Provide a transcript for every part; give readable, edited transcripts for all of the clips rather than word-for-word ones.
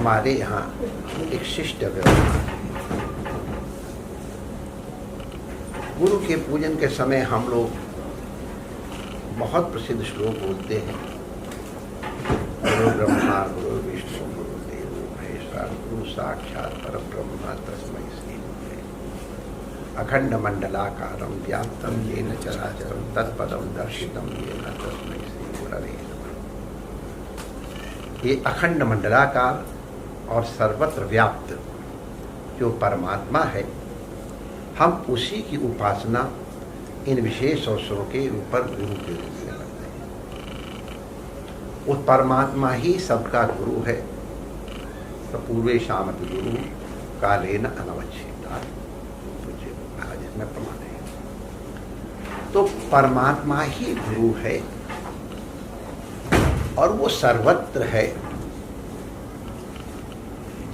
हमारे यहाँ एक शिष्ट व्यवहार है। गुरु के पूजन के समय हम लोग बहुत प्रसिद्ध श्लोक बोलते हैं। गुरु ब्रह्मा गुरु विष्णु गुरु देवो महेश्वर गुरु साक्षात परब्रह्म तस्मै श्री गुरवे अखंड मंडलाकारं व्याप्तं येन चराचरं तत्पदं दर्शितं येन तस्मै श्री गुरवे नमः। ये अखंड मंडलाकार और सर्वत्र व्याप्त जो परमात्मा है, हम उसी की उपासना इन विशेष अवसरों के ऊपर गुरु के रूप में करते हैं। उस परमात्मा ही सबका गुरु है। तो पूर्वे शामति गुरु कालेन अनवच्छेदात्, मुझे महाराज इसमें प्रमाण है। तो परमात्मा ही गुरु है और वो सर्वत्र है।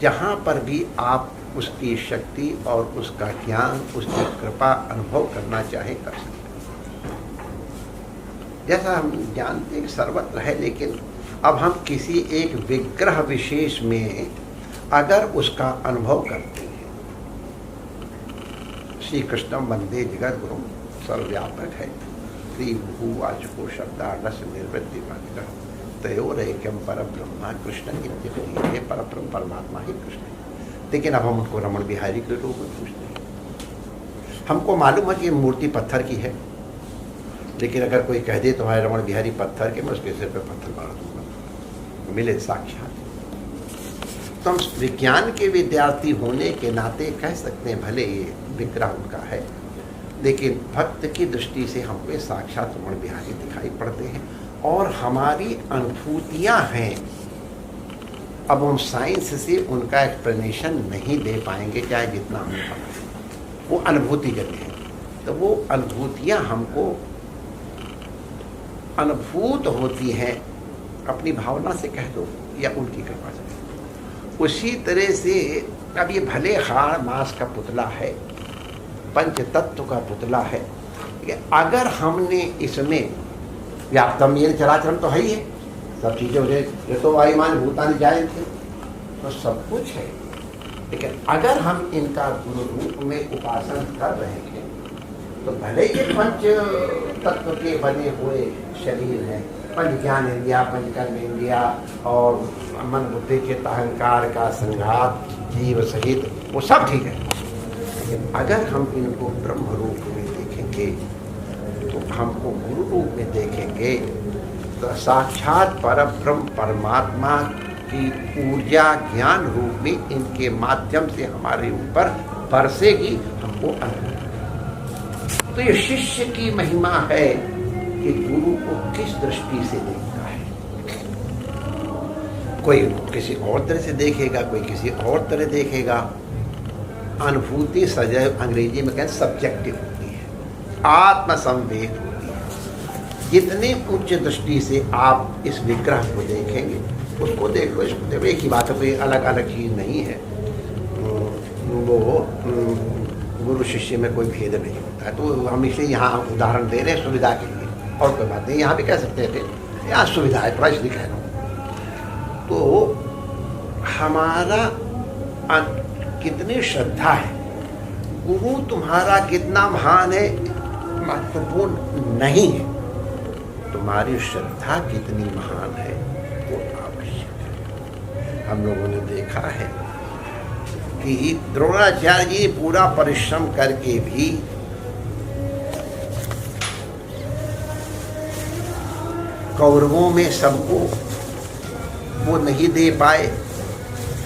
जहाँ पर भी आप उसकी शक्ति और उसका ज्ञान, उसकी कृपा अनुभव करना चाहे कर सकते हैं। जैसा हम जानते हैं कि सर्वत्र है, लेकिन अब हम किसी एक विग्रह विशेष में अगर उसका अनुभव करते हैं, श्री कृष्णम वंदे जगत गुरु सर्वव्यापक है, श्री भूवाचको शब्दार्थ निर्वृत्ति तयोरेक्यम परब्रह्म कृष्ण इत्युक्ते, परब्रह्म परमात्मा ही कृष्ण है। लेकिन अब हम उनको रमण बिहारी के रूप में पूछते हैं। हमको मालूम है कि मूर्ति पत्थर की है, लेकिन अगर कोई कह दे तुम्हारे रमण बिहारी पत्थर के, मैं उसके सिर पे पत्थर मार दूंगा, मिले साक्षात। तो हम विज्ञान के विद्यार्थी होने के नाते कह सकते हैं भले ये विग्रह उनका है, लेकिन भक्त की दृष्टि से हमको साक्षात रमण बिहारी दिखाई पड़ते हैं और हमारी अनुभूतियाँ हैं। अब हम साइंस से उनका एक्सप्लेनेशन नहीं दे पाएंगे, चाहे जितना हमें पता है। वो अनुभूति जन्य है, तो वो अनुभूतियाँ हमको अनुभूत होती हैं, अपनी भावना से कह दो या उनकी कृपा से। उसी तरह से अब ये भले हाड़ मांस का पुतला है, पंच तत्व का पुतला है, अगर हमने इसमें व्याप्तम येन चराचरम तो है ही है, सब चीज़ें उसे ऋतो वायुमान भूतानि जायन्ते, तो सब कुछ है। लेकिन अगर हम इनका गुरु रूप में उपासना कर रहे हैं, तो भले ये पंच तत्व के बने हुए शरीर हैं, पंच ज्ञान इंद्रिया, पंच कर्म इंद्रिया और मन बुद्धि चित्त अहंकार का संघात जीव सहित, वो सब ठीक है। लेकिन अगर हम इनको ब्रह्म रूप में देखेंगे, तो हमको गुरु रूप में देखेंगे, तो साक्षात परब्रह्म परमात्मा की ऊर्जा ज्ञान रूप में इनके माध्यम से हमारे ऊपर बरसेगी, हमको अनुभव। तो ये शिष्य की महिमा है कि गुरु को किस दृष्टि से देखता है। कोई किसी और तरह से देखेगा, कोई किसी और तरह देखेगा। अनुभूति सदैव अंग्रेजी में कहते सब्जेक्टिव होती है, आत्मसंवेद होती है। जितनी उच्च दृष्टि से आप इस विग्रह को देखेंगे, उसको देख लो, इसको देखो, एक ही बात है, कोई अलग अलग चीज़ नहीं है। वो गुरु शिष्य में कोई भेद नहीं होता है। तो हम इसलिए यहाँ उदाहरण दे रहे हैं सुविधा के लिए, और कोई बात नहीं। यहाँ भी कह सकते थे, यहाँ सुविधा है, थोड़ा इसलिए कह रहा हूँ। तो हमारा कितनी श्रद्धा है, गुरु तुम्हारा कितना महान है महत्वपूर्ण नहीं है, तुम्हारी श्रद्धा कितनी महान है वो आवश्यक है। हम लोगों ने देखा है कि द्रोणाचार्य जी पूरा परिश्रम करके भी कौरवों में सबको वो नहीं दे पाए,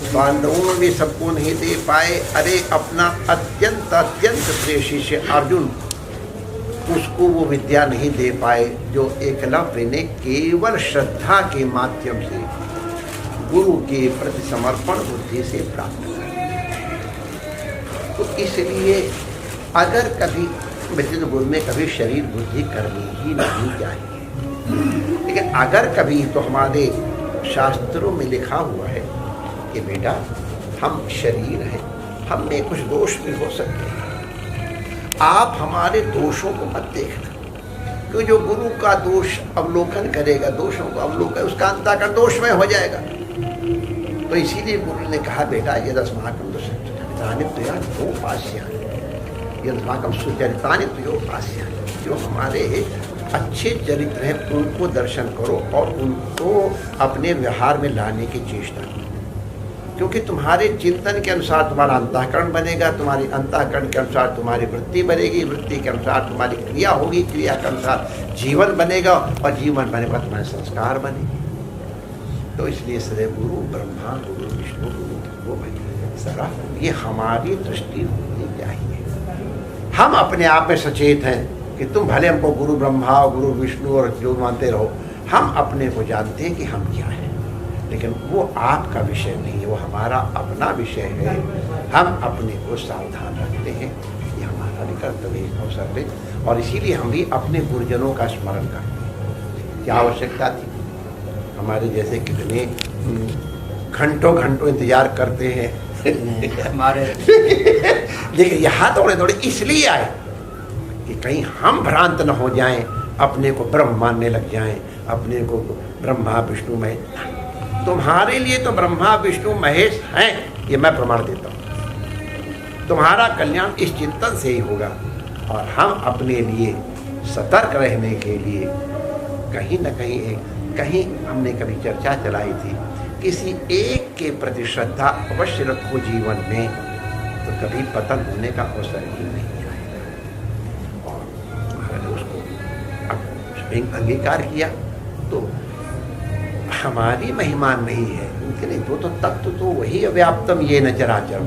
पांडवों में सबको नहीं दे पाए। अरे अपना अत्यंत अत्यंत प्रिय शिष्य अर्जुन, उसको वो विद्या नहीं दे पाए जो एकलव्य ने केवल श्रद्धा के माध्यम से गुरु के प्रति समर्पण बुद्धि से प्राप्त किया। तो इसलिए अगर कभी मित्र गुरु में कभी शरीर बुद्धि करनी ही नहीं चाहिए, लेकिन अगर कभी, तो हमारे शास्त्रों में लिखा हुआ है कि बेटा हम शरीर हैं, हम में कुछ दोष भी हो सकते हैं, आप हमारे दोषों को मत देखना, क्योंकि जो गुरु का दोष अवलोकन करेगा, दोषों को अवलोकन, उसका अंतःकरण दोषमय हो जाएगा। तो इसीलिए गुरु ने कहा बेटा ये दस्माकम तो चरितानि तो यार वो पास्यानि, ये दस्माकम सुचरितानि तो यो पास्यानि, जो हमारे अच्छे चरित्र हैं उनको दर्शन करो और उनको अपने व्यवहार में लाने की चेष्टा करो, क्योंकि तुम्हारे चिंतन के अनुसार तुम्हारा अंतःकरण बनेगा, तुम्हारी अंतःकरण के अनुसार तुम्हारी वृत्ति बनेगी, वृत्ति के अनुसार तुम्हारी क्रिया होगी, क्रिया के अनुसार जीवन बनेगा और जीवन बनेगा तुम्हारे संस्कार बनेंगे। तो इसलिए सदैव गुरु ब्रह्मा गुरु विष्णु गुरु वो बने सरा, ये हमारी दृष्टि होनी चाहिए। हम अपने आप में सचेत हैं कि तुम भले हमको गुरु ब्रह्मा और गुरु विष्णु और जो मानते रहो, हम अपने को जानते हैं कि हम क्या हैं, लेकिन वो आपका विषय नहीं है, वो हमारा अपना विषय है। हम अपने को सावधान रखते हैं, ये हमारा भी कर्तव्य अवसर पे, और इसीलिए हम भी अपने गुरुजनों का स्मरण करते हैं। क्या आवश्यकता थी, हमारे जैसे कितने घंटों घंटों इंतजार करते हैं हमारे देखिए यहाँ थोड़े थोड़े इसलिए आए कि कहीं हम भ्रांत न हो जाएं, अपने को ब्रह्म मानने लग जाएं, अपने को ब्रह्मा विष्णु महेश। तुम्हारे लिए तो ब्रह्मा विष्णु महेश हैं, ये मैं प्रमाण देता हूँ। तुम्हारा कल्याण इस चिंतन से ही होगा, और हम अपने लिए सतर्क रहने के लिए कहीं न कहीं हमने कभी चर्चा चलाई थी, किसी एक के प्रति श्रद्धा अवश्य रखो जीवन में, तो कभी पतन होने का अवसर ही नहीं आएगा। और महाराज उसको अब अंगीकार किया तो हमारी महिमा नहीं है, उनके नहीं, वो तो तत्व तो वही अव्याप्तम ये न चराचरम।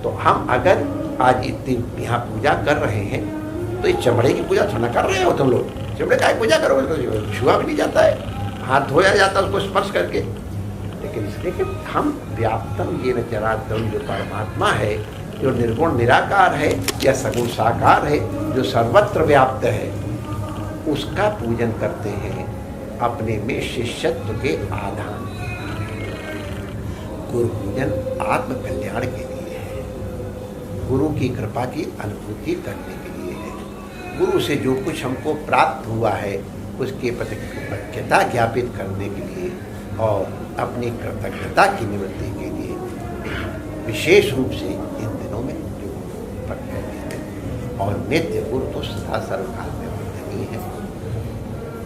तो हम अगर आज इतनी यहाँ पूजा कर रहे हैं तो इस चमड़े की पूजा थोड़ा कर रहे हो तुम लोग, चमड़े का पूजा करोगे, छुआ भी नहीं जाता है, हाथ धोया जाता है उसको स्पर्श करके, लेकिन इसलिए कि हम व्याप्तम ये न चराचरम, जो परमात्मा है, जो निर्गुण निराकार है या सगुण साकार है, जो सर्वत्र व्याप्त है, उसका पूजन करते हैं अपने में शिष्यत्व के आधार। गुरु पूजन आत्म कल्याण के लिए है, गुरु की कृपा की अनुभूति करने के लिए है, गुरु से जो कुछ हमको प्राप्त हुआ है उसके प्रति कृतज्ञता ज्ञापित करने के लिए और अपनी कृतज्ञता की निवृत्ति के लिए विशेष रूप से इन दिनों में जो है, और नित्य गुरु तो सदा सर्वकाल में वंदनीय है।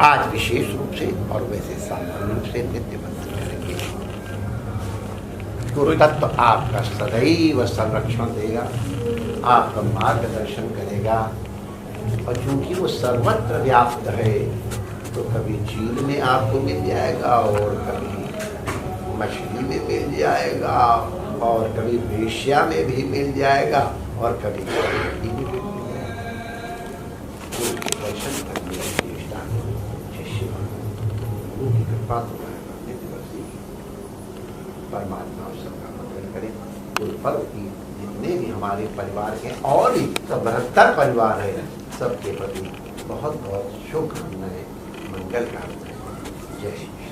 आज विशेष रूप से और वैसे सामान्य रूप से नित्य वंदन करेंगे। गुरु तत्व आपका सदैव संरक्षण देगा, आपका मार्गदर्शन करेगा, और चूंकि वो सर्वत्र व्याप्त है तो कभी झील में आपको मिल जाएगा और कभी मछली में मिल जाएगा और कभी वेश्या में भी मिल जाएगा और कभी भी मिल जाएगा। गुरु के दर्शन करने की चेष्टा शिष्य गुरु की कृपा परमात्मा सबका मंगल करे। गुरु पर्व की जितने भी हमारे परिवार के और भी सब 72 परिवार है, सबके प्रति बहुत बहुत शुभकामनाएं, मंगल कामनाएं। जय श्री